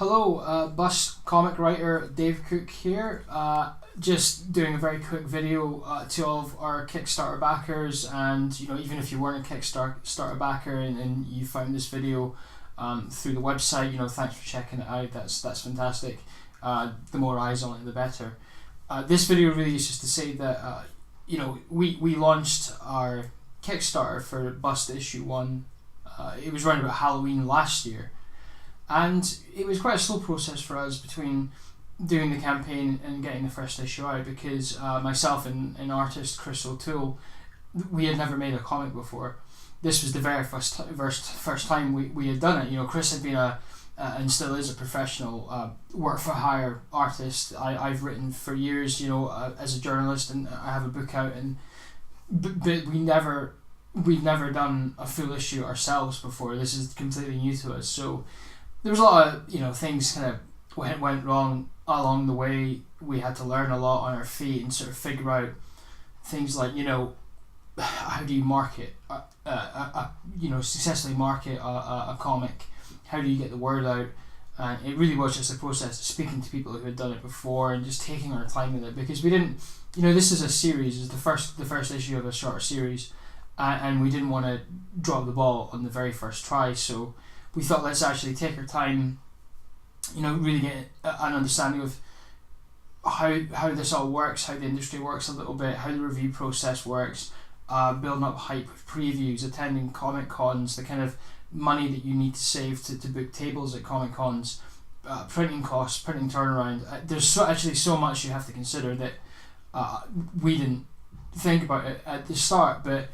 Hello, Bust comic writer Dave Cook here. Just doing a very quick video to all of our Kickstarter backers, and even if you weren't a Kickstarter backer and you found this video through the website, thanks for checking it out. That's fantastic. The more eyes on it, the better. This video really is just to say that we launched our Kickstarter for Bust issue 1. It was around about Halloween last year. And it was quite a slow process for us between doing the campaign and getting the first issue out, because myself and artist Chris O'Toole, we had never made a comic before. This was the very first time we had done it. Chris had been and still is a professional work for hire artist. I've written for years, as a journalist, and I have a book out, but we've never done a full issue ourselves before. This is completely new to us. So there was a lot of things kind of went wrong along the way. We had to learn a lot on our feet and sort of figure out things like how do you market successfully market a comic, how do you get the word out. And it really was just a process of speaking to people who had done it before and just taking our time with it, because we didn't this is a series, it's the first issue of a short series, and we didn't want to drop the ball on the very first try. So we thought, let's actually take our time, really get an understanding of how this all works, how the industry works a little bit, how the review process works, building up hype with previews, attending Comic Cons, the kind of money that you need to save to book tables at Comic Cons, printing costs, printing turnaround. There's so much you have to consider that we didn't think about it at the start, but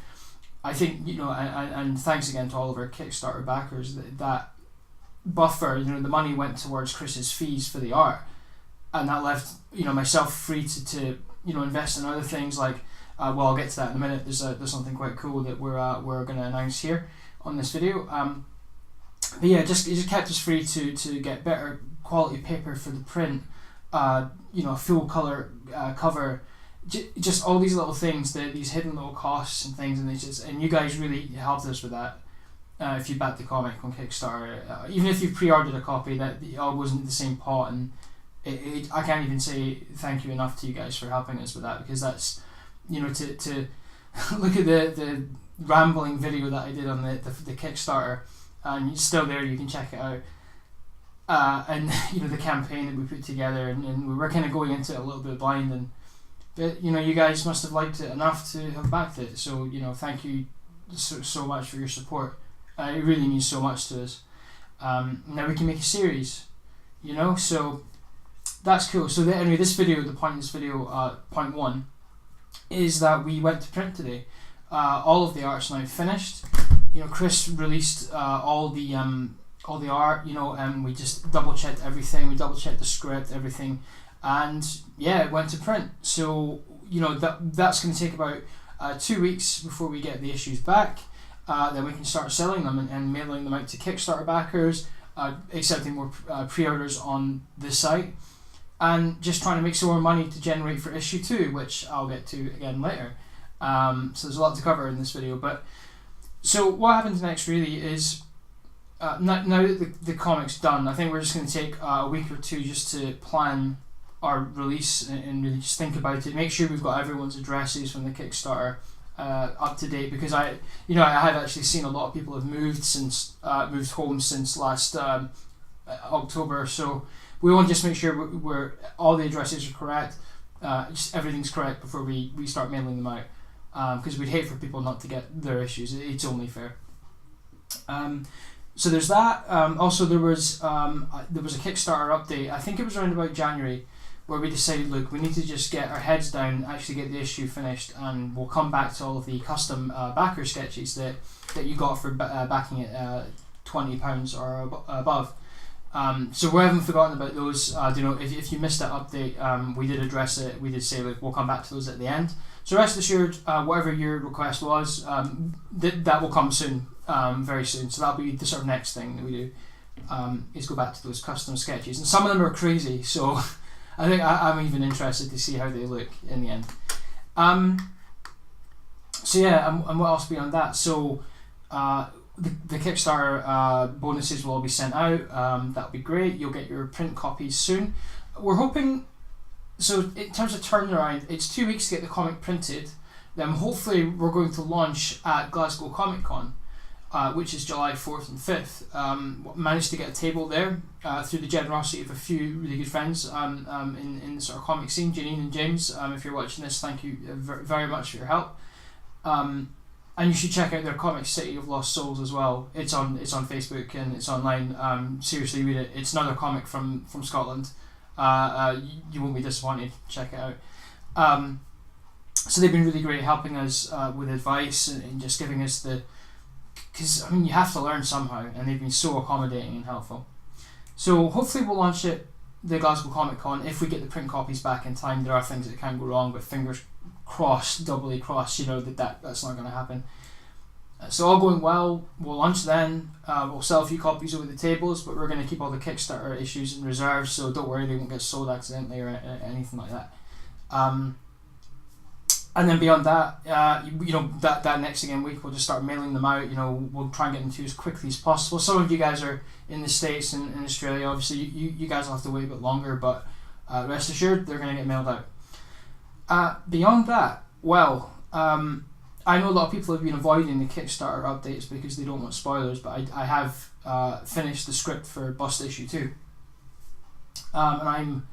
I think, and thanks again to all of our Kickstarter backers, that buffer, the money went towards Chris's fees for the art, and that left, myself free to invest in other things like, I'll get to that in a minute. There's something quite cool that we're going to announce here on this video. But yeah, it just kept us free to get better quality paper for the print, a full color cover. Just all these little things, these hidden little costs and things, and you guys really helped us with that. If you backed the comic on Kickstarter, even if you've pre-ordered a copy, that it all goes into the same pot, and I can't even say thank you enough to you guys for helping us with that, because that's to look at the rambling video that I did on the Kickstarter, and it's still there, you can check it out. And the campaign that we put together, and we were kind of going into it a little bit blind, but you guys must have liked it enough to have backed it. So thank you so much for your support. It really means so much to us. Now we can make a series, so that's cool. So anyway, this video, the point of this video, point 1, is that we went to print today. All of the art's now finished. Chris released all the art, and we just double checked everything. We double checked the script, everything. And yeah, it went to print. So that's going to take about 2 weeks before we get the issues back. Then we can start selling them and mailing them out to Kickstarter backers, accepting more pre-orders on the site, and just trying to make some more money to generate for issue 2, which I'll get to again later. So there's a lot to cover in this video. But so what happens next really is, now that the comic's done, I think we're just going to take a week or two just to plan our release and really just think about it, make sure we've got everyone's addresses from the Kickstarter up to date, because I have actually seen a lot of people have moved home since last October. So we want to just make sure we're all the addresses are correct, just everything's correct before we start mailing them out, because we'd hate for people not to get their issues. It's only fair. So there's that. Also there was a Kickstarter update, I think it was around about January, where we decided, look, we need to just get our heads down, actually get the issue finished, and we'll come back to all of the custom backer sketches that you got for backing it £20 or above. So we haven't forgotten about those. If you missed that update, we did address it. We did say, look, we'll come back to those at the end. So rest assured, whatever your request was, that will come soon, very soon. So that'll be the sort of next thing that we do, is go back to those custom sketches. And some of them are crazy, so I think I'm even interested to see how they look in the end. So yeah, and what else beyond that? So the Kickstarter bonuses will all be sent out. That'll be great. You'll get your print copies soon. We're hoping. So in terms of turnaround, it's 2 weeks to get the comic printed. Then hopefully we're going to launch at Glasgow ComicCon, which is July 4th and 5th. Managed to get a table there through the generosity of a few really good friends in the sort of comic scene. Janine and James, if you're watching this, thank you very much for your help. And you should check out their comic City of Lost Souls as well. It's on Facebook and it's online. Seriously, read it. It's another comic from Scotland. You won't be disappointed. Check it out. So they've been really great helping us with advice and just giving us because I mean you have to learn somehow, and they've been so accommodating and helpful. So hopefully we'll launch it the Glasgow Comic Con if we get the print copies back in time. There are things that can go wrong, but fingers crossed, doubly crossed, that's not going to happen. So all going well, we'll launch then. We'll sell a few copies over the tables, but we're going to keep all the Kickstarter issues in reserve, so don't worry, they won't get sold accidentally or anything like that. And then beyond that, that next week we'll just start mailing them out. We'll try and get them to you as quickly as possible. Some of you guys are in the States and in Australia. Obviously, you guys will have to wait a bit longer, but rest assured they're going to get mailed out. Beyond that, I know a lot of people have been avoiding the Kickstarter updates because they don't want spoilers, but I have finished the script for Bust Issue 2. And I'm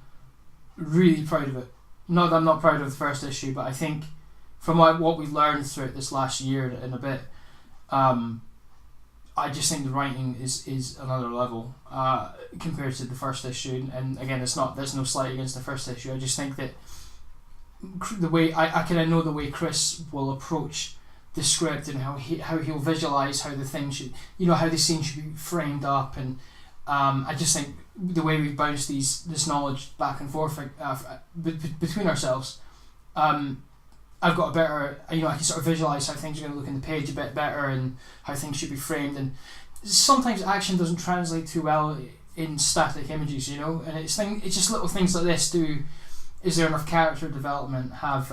really proud of it. Not that I'm not proud of the first issue, but I think from what we've learned throughout this last year and a bit, I just think the writing is another level compared to the first issue. And again, there's no slight against the first issue. I just think that the way I kind of know the way Chris will approach the script and how he'll visualize how the thing should, how the scene should be framed up, and I just think the way we've bounced this knowledge back and forth between ourselves, I've got a better, I can sort of visualize how things are going to look in the page a bit better and how things should be framed. And sometimes action doesn't translate too well in static images, and it's just little things like this do. Is there enough character development? Does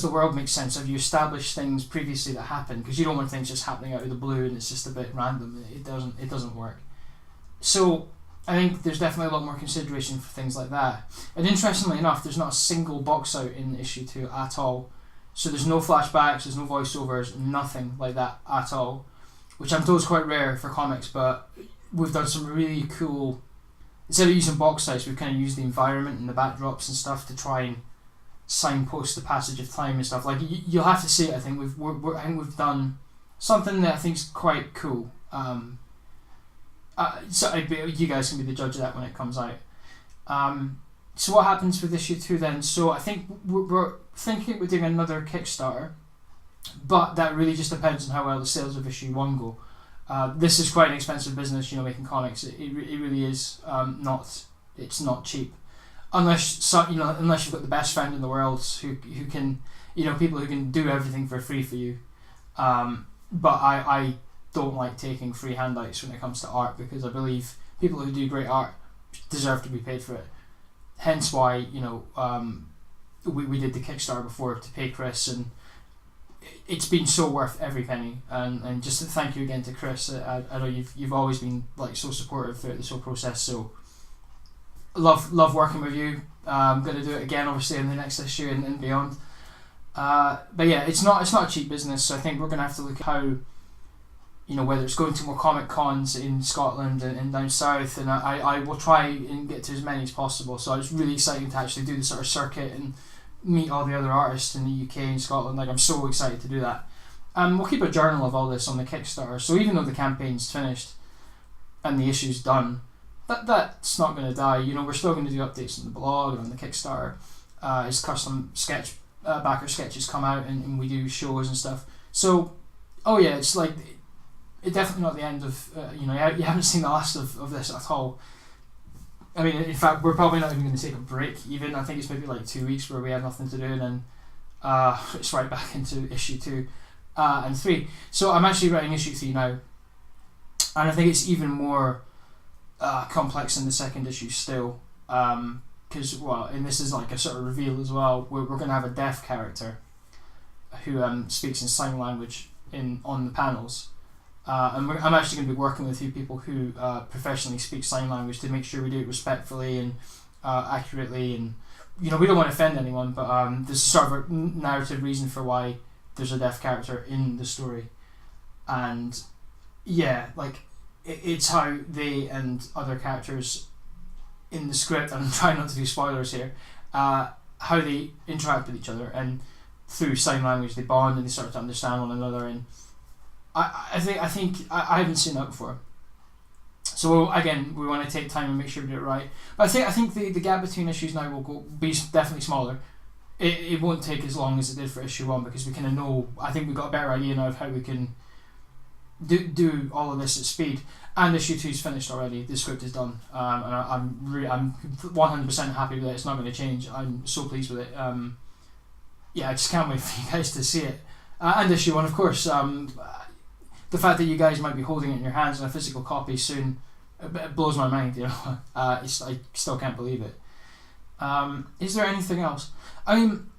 the world make sense? Have you established things previously that happen? Because you don't want things just happening out of the blue and it's just a bit random. It doesn't work. So I think there's definitely a lot more consideration for things like that. And interestingly enough, there's not a single box out in issue 2 at all. So there's no flashbacks, there's no voiceovers, nothing like that at all, which I'm told is quite rare for comics. But we've done some really cool. Instead of using box size, we've kind of used the environment and the backdrops and stuff to try and signpost the passage of time and stuff. Like you'll have to see it. I think we've done something that I think is quite cool. So you guys can be the judge of that when it comes out. So what happens with issue 2 then? So I think we're thinking we're doing another Kickstarter, but that really just depends on how well the sales of issue 1 go. This is quite an expensive business, making comics. It really is it's not cheap, unless unless you've got the best friend in the world who can, people who can do everything for free for you. But I don't like taking free handouts when it comes to art, because I believe people who do great art deserve to be paid for it. Hence why we did the Kickstarter before to pay Chris, and it's been so worth every penny. And just to thank you again to Chris. I know you've always been so supportive throughout this whole process. So love working with you. I'm going to do it again, obviously, in the next issue and beyond. But yeah, it's not a cheap business. So I think we're going to have to look at how, whether it's going to more comic cons in Scotland and down south, and I will try and get to as many as possible. So it's really exciting to actually do the sort of circuit and meet all the other artists in the UK and Scotland. I'm so excited to do that. We'll keep a journal of all this on the Kickstarter. So even though the campaign's finished and the issue's done, that's not going to die. We're still going to do updates on the blog and on the Kickstarter. As custom sketch backer sketches come out and we do shows and stuff. So, it's it's definitely not the end of, you haven't seen the last of this at all. I mean, in fact, we're probably not even going to take a break even. I think it's maybe 2 weeks where we have nothing to do, and then it's right back into issue 2 and 3. So I'm actually writing issue 3 now, and I think it's even more complex than the second issue still, because, and this is a sort of reveal as well, we're going to have a deaf character who speaks in sign language. on the panels. And I'm actually going to be working with a few people who professionally speak sign language to make sure we do it respectfully and accurately, and we don't want to offend anyone, but there's sort of a narrative reason for why there's a deaf character in the story, and it's how they and other characters in the script, and I'm trying not to do spoilers here, how they interact with each other, and through sign language they bond and they start to understand one another. And I think I haven't seen that before. So again, we want to take time and make sure we do it right. But I think the gap between issues now will be definitely smaller. It won't take as long as it did for issue 1, because we kind of know. I think we've got a better idea now of how we can do all of this at speed. And issue 2 is finished already. The script is done, and I'm 100% happy with it. It's not going to change. I'm so pleased with it. I just can't wait for you guys to see it. And issue 1, of course. The fact that you guys might be holding it in your hands in a physical copy soon, it blows my mind. I still can't believe it. Is there anything else? I mean,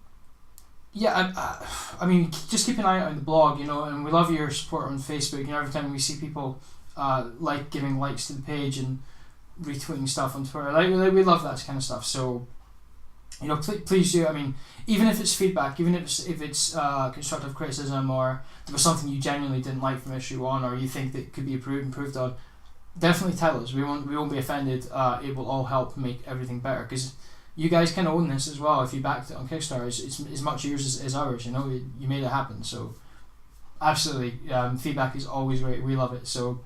just keep an eye out on the blog, and we love your support on Facebook. Every time we see people giving likes to the page and retweeting stuff on Twitter, we love that kind of stuff. So, please do. I mean, even if it's feedback, even if it's constructive criticism, or there was something you genuinely didn't like from issue 1, or you think that could be improved on, definitely tell us. We won't be offended. It will all help make everything better, because you guys can own this as well. If you backed it on Kickstarter, it's as much yours as ours. You made it happen. So absolutely, feedback is always great. We love it. So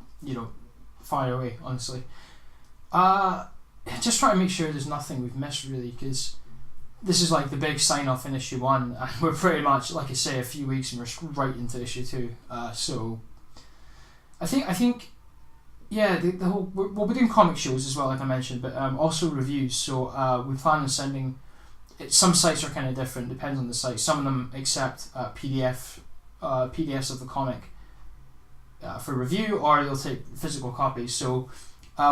fire away. Honestly, just try to make sure there's nothing we've missed, really, because this is like the big sign off in issue 1, and we're pretty much, like I say, a few weeks and we're right into issue 2. So I think the whole we're doing comic shows as well, like I mentioned, but also reviews. So we plan on sending. Some sites are kind of different, depends on the site. Some of them accept PDFs of the comic for review, or they'll take physical copies. So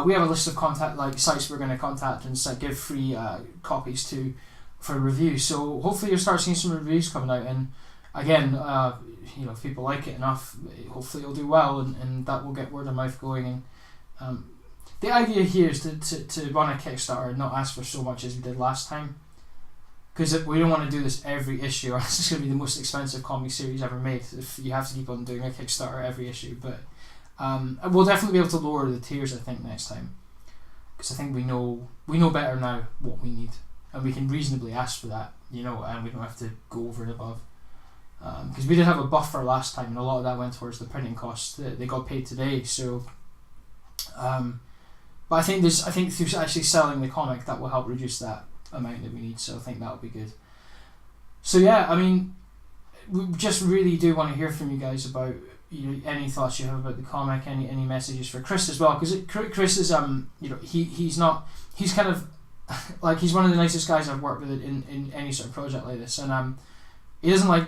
we have a list of sites we're going to contact and give free copies to for review. So hopefully you'll start seeing some reviews coming out, and again, if people like it enough, hopefully it'll do well, and that will get word of mouth going. And the idea here is to run a Kickstarter and not ask for so much as we did last time, because we don't want to do this every issue, or it's just going to be the most expensive comic series ever made if you have to keep on doing a Kickstarter every issue. But we'll definitely be able to lower the tiers, I think, next time, because I think we know better now what we need, and we can reasonably ask for that, and we don't have to go over and above. Because we did have a buffer last time, and a lot of that went towards the printing costs that they got paid today. So, but I think through actually selling the comic, that will help reduce that amount that we need. So I think that'll be good. So yeah, I mean, we just really do want to hear from you guys about any thoughts you have about the comic, any messages for Chris as well, because Chris is he's kind of he's one of the nicest guys I've worked with in any sort of project like this, and he doesn't like.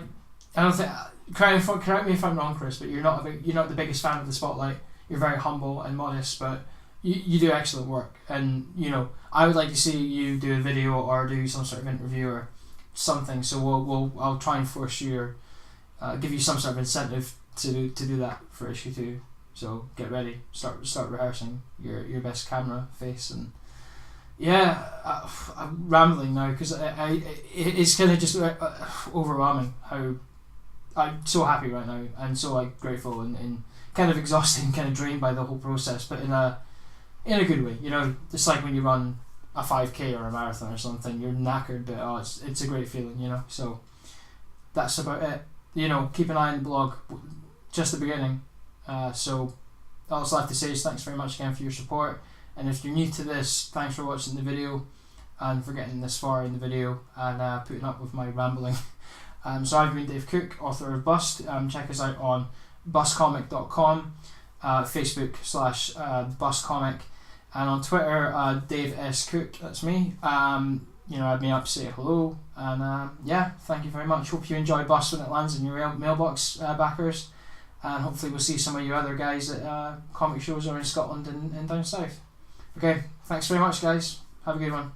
I don't think. Correct me if I'm wrong, Chris, but you're not the biggest fan of the spotlight. You're very humble and modest, but you do excellent work. And I would like to see you do a video or do some sort of interview or something. So I'll try and force you or give you some sort of incentive to do that for issue 2. So get ready, start rehearsing your best camera face. And I'm rambling now because it's kind of just overwhelming how I'm so happy right now and so grateful and kind of exhausted and kind of drained by the whole process, but in a good way. It's like when you run a 5k or a marathon or something, you're knackered, but it's a great feeling. So that's about it. Keep an eye on the blog, just the beginning. So all I have to say is thanks very much again for your support, and if you're new to this, thanks for watching the video and for getting this far in the video and putting up with my rambling. So I've been Dave Cook, author of Bust. Check us out on bustcomic.com, Facebook / bustcomic, and on Twitter, Dave S. Cook, that's me. Add me up, say hello, and thank you very much. Hope you enjoy Bust when it lands in your mailbox, backers, and hopefully we'll see some of you other guys at comic shows or in Scotland and down south. Okay, thanks very much, guys. Have a good one.